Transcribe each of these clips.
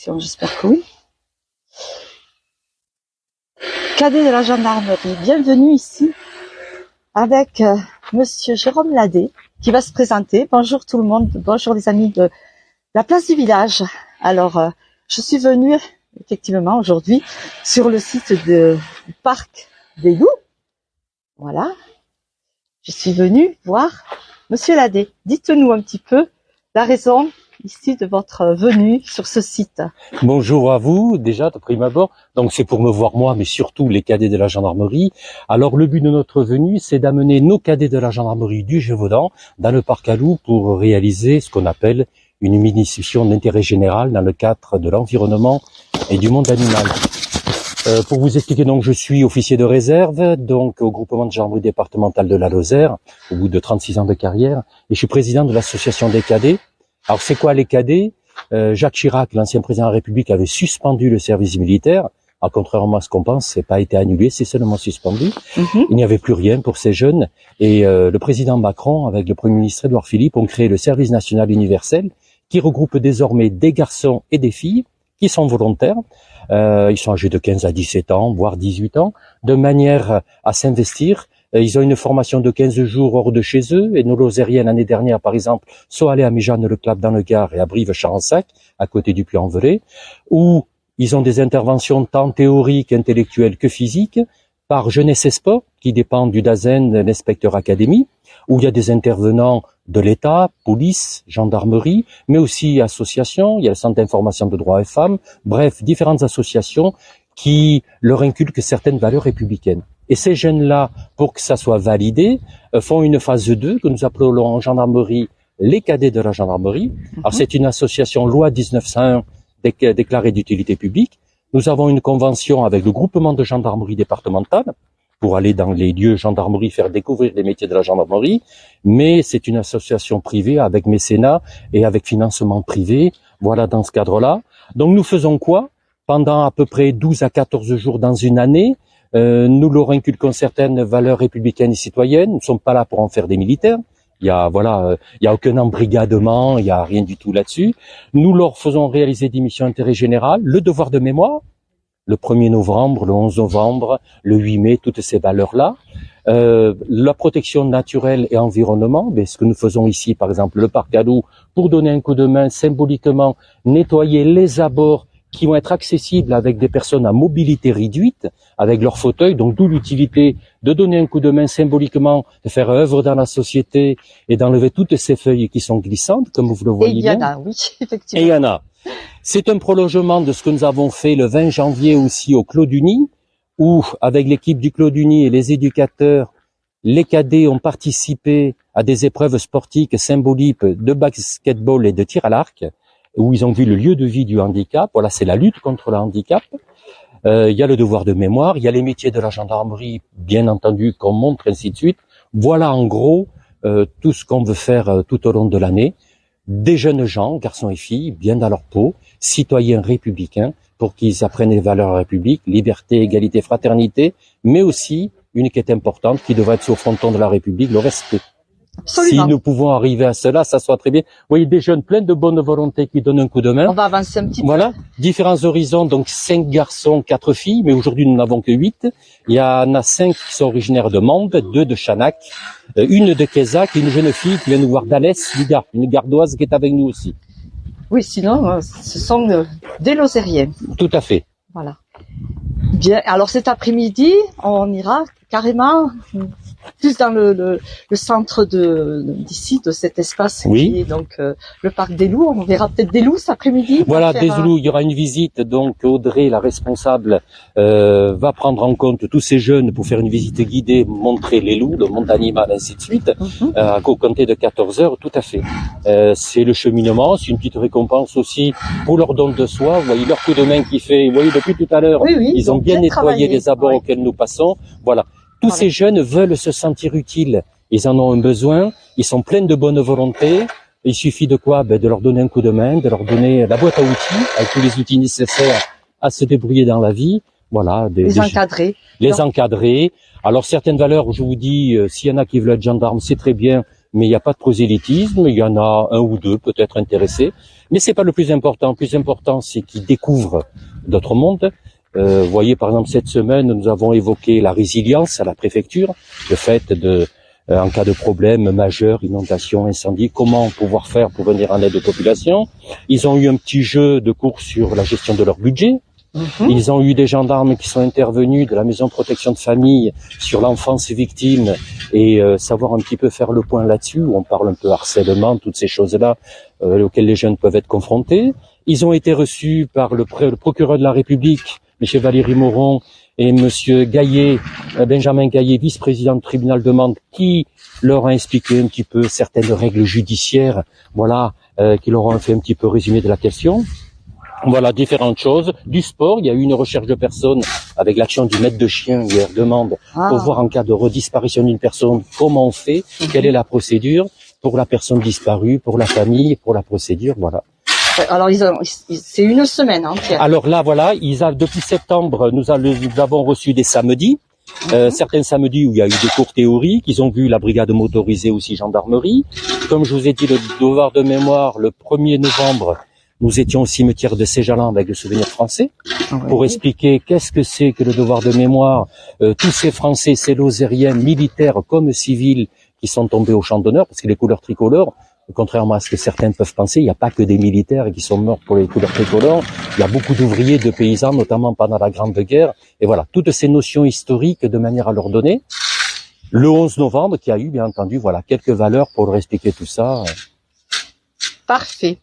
connexion, j'espère que oui. Cadet de la gendarmerie, bienvenue ici avec Monsieur Jérôme Ladet qui va se présenter. Bonjour tout le monde, bonjour les amis de la place du village. Alors, je suis venue effectivement aujourd'hui sur le site du parc des loups. Voilà, je suis venue voir Monsieur Ladet. Dites-nous un petit peu la raison ici de votre venue sur ce site. Bonjour à vous, déjà de prime abord. Donc c'est pour me voir moi, mais surtout les cadets de la gendarmerie. Alors le but de notre venue, c'est d'amener nos cadets de la gendarmerie du Gévaudan dans le parc à loups pour réaliser ce qu'on appelle une mini-session d'intérêt général dans le cadre de l'environnement et du monde animal. Pour vous expliquer, donc je suis officier de réserve, donc au groupement de gendarmerie départementale de la Lozère, au bout de 36 ans de carrière, et je suis président de l'association des cadets. Alors c'est quoi les cadets? Jacques Chirac, l'ancien président de la République, avait suspendu le service militaire. Alors, contrairement à ce qu'on pense, c'est pas été annulé, c'est seulement suspendu. Il n'y avait plus rien pour ces jeunes. Et le président Macron, avec le Premier ministre Édouard Philippe, ont créé le service national universel, qui regroupe désormais des garçons et des filles qui sont volontaires. Ils sont âgés de 15 à 17 ans, voire 18 ans, de manière à s'investir. Ils ont une formation de 15 jours hors de chez eux, et nos Lozériens, l'année dernière, par exemple, sont allés à Méjeanne-le-Clap dans le Gard et à Brive-Charensac, à côté du Puy-en-Velay, où ils ont des interventions tant théoriques, intellectuelles que physiques, par Jeunesse et Sport, qui dépend du DAZEN, l'Inspecteur Académie, où il y a des intervenants de l'État, police, gendarmerie, mais aussi associations, il y a le Centre d'information de droits et femmes, bref, différentes associations qui leur inculquent certaines valeurs républicaines. Et ces jeunes-là, pour que ça soit validé, font une phase 2 que nous appelons en gendarmerie les cadets de la gendarmerie. Alors c'est une association loi 1901 déclarée d'utilité publique. Nous avons une convention avec le groupement de gendarmerie départementale pour aller dans les lieux gendarmerie, faire découvrir les métiers de la gendarmerie. Mais c'est une association privée avec mécénat et avec financement privé. Voilà, dans ce cadre-là. Donc nous faisons quoi? Pendant à peu près 12 à 14 jours dans une année, nous leur inculquons certaines valeurs républicaines et citoyennes. Nous ne sommes pas là pour en faire des militaires. Il y a aucun embrigadement, il y a rien du tout là-dessus. Nous leur faisons réaliser des missions d'intérêt général, le devoir de mémoire, le 1er novembre, le 11 novembre, le 8 mai, toutes ces valeurs-là. La protection naturelle et environnement, ben, ce que nous faisons ici, par exemple, le parc à loups, pour donner un coup de main symboliquement, nettoyer les abords qui vont être accessibles avec des personnes à mobilité réduite, avec leur fauteuil, donc d'où l'utilité de donner un coup de main symboliquement, de faire œuvre dans la société et d'enlever toutes ces feuilles qui sont glissantes, comme vous le voyez bien. Et il y en a, oui, effectivement. Et il y en a. C'est un prolongement de ce que nous avons fait le 20 janvier aussi au Clos du Nid, où, avec l'équipe du Clos du Nid et les éducateurs, les cadets ont participé à des épreuves sportives symboliques de basketball et de tir à l'arc, où ils ont vu le lieu de vie du handicap. Voilà, c'est la lutte contre le handicap. Il y a le devoir de mémoire, il y a les métiers de la gendarmerie, bien entendu, qu'on montre, ainsi de suite. Voilà en gros tout ce qu'on veut faire tout au long de l'année. Des jeunes gens, garçons et filles, bien dans leur peau, citoyens républicains, pour qu'ils apprennent les valeurs de la République, liberté, égalité, fraternité, mais aussi, une qui est importante, qui devrait être sur le fronton de la République, le respect. Absolument. Si nous pouvons arriver à cela, ça soit très bien. Vous voyez des jeunes pleins de bonne volonté qui donnent un coup de main. On va avancer un petit peu. Voilà, différents horizons, donc 5 garçons, 4 filles, mais aujourd'hui nous n'avons que 8. Il y en a 5 qui sont originaires de Mende, 2 de Chanac, une de Quézac et une jeune fille qui vient nous voir d'Alès, une gardoise qui est avec nous aussi. Oui, sinon, ce sont des Lozériens. Tout à fait. Voilà. Bien, alors cet après-midi, on ira carrément plus dans le centre d'ici, de cet espace qui est donc le parc des loups. On verra peut-être des loups cet après-midi. Voilà, des loups. Il y aura une visite. Donc Audrey, la responsable, va prendre en compte tous ces jeunes pour faire une visite guidée, montrer les loups, le monde animal, ainsi de suite, au compter de 14 heures. Tout à fait. C'est le cheminement. C'est une petite récompense aussi pour leur don de soi. Vous voyez leur coup de main qui fait. Vous voyez depuis tout à l'heure, ils ont bien nettoyé les abords auxquels nous passons. Voilà. Tous ces jeunes veulent se sentir utiles. Ils en ont un besoin. Ils sont pleins de bonne volonté. Il suffit de quoi? De leur donner un coup de main, de leur donner la boîte à outils, avec tous les outils nécessaires à se débrouiller dans la vie. Voilà. Les encadrer. Les encadrer. Alors, certaines valeurs, je vous dis, s'il y en a qui veulent être gendarmes, c'est très bien. mais il n'y a pas de prosélytisme. Il y en a un ou deux peut-être intéressés, mais c'est pas le plus important. Le plus important, c'est qu'ils découvrent d'autres mondes. Vous voyez, par exemple, cette semaine, nous avons évoqué la résilience à la préfecture, le fait de, en cas de problème majeur, inondation, incendie, comment pouvoir faire pour venir en aide aux populations. Ils ont eu un petit jeu de cours sur la gestion de leur budget. Ils ont eu des gendarmes qui sont intervenus de la maison de protection de famille sur l'enfance victime et savoir un petit peu faire le point là-dessus, où on parle un peu harcèlement, toutes ces choses-là auxquelles les jeunes peuvent être confrontés. Ils ont été reçus par le procureur de la République, M. Valéry Moron, et M. Gaillet, Benjamin Gaillet, vice-président du tribunal de Mende, qui leur a expliqué un petit peu certaines règles judiciaires, voilà, qui leur ont fait un petit peu résumé de la question. Voilà, différentes choses. Du sport, il y a eu une recherche de personnes avec l'action du maître de chien hier demande pour voir en cas de redisparition d'une personne, comment on fait, quelle est la procédure pour la personne disparue, pour la famille, pour la procédure, voilà. Alors, c'est une semaine entière. Alors là, voilà, depuis septembre, nous avons reçu des samedis. Certains samedis où il y a eu des cours théoriques, ils ont vu la brigade motorisée aussi gendarmerie. Comme je vous ai dit, le devoir de mémoire, le 1er novembre, nous étions au cimetière de Séjalan avec le souvenir français pour expliquer qu'est-ce que c'est que le devoir de mémoire. Tous ces Français, ces Lozériens, militaires comme civils, qui sont tombés au champ d'honneur, parce que les couleurs tricolores, contrairement à ce que certains peuvent penser, il n'y a pas que des militaires qui sont morts pour les couleurs tricolores. Il y a beaucoup d'ouvriers, de paysans, notamment pendant la Grande Guerre. Et voilà, toutes ces notions historiques de manière à leur donner. Le 11 novembre, qui a eu, bien entendu, voilà, quelques valeurs pour leur expliquer tout ça. Parfait.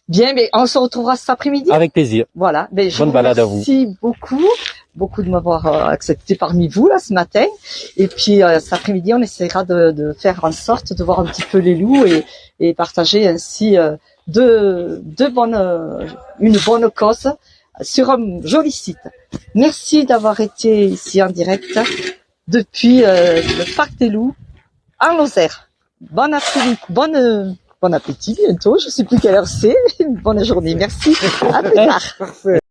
Bien, mais on se retrouvera cet après-midi. Avec plaisir. Voilà. Ben, je Bonne balade à vous. Merci beaucoup de m'avoir accepté parmi vous là ce matin. Et puis cet après-midi, on essaiera de faire en sorte de voir un petit peu les loups et partager ainsi une bonne cause sur un joli site. Merci d'avoir été ici en direct depuis le Parc des Loups en Lozère. Bon après-midi, bon appétit bientôt, je sais plus quelle heure c'est. Bonne journée, merci. À plus tard.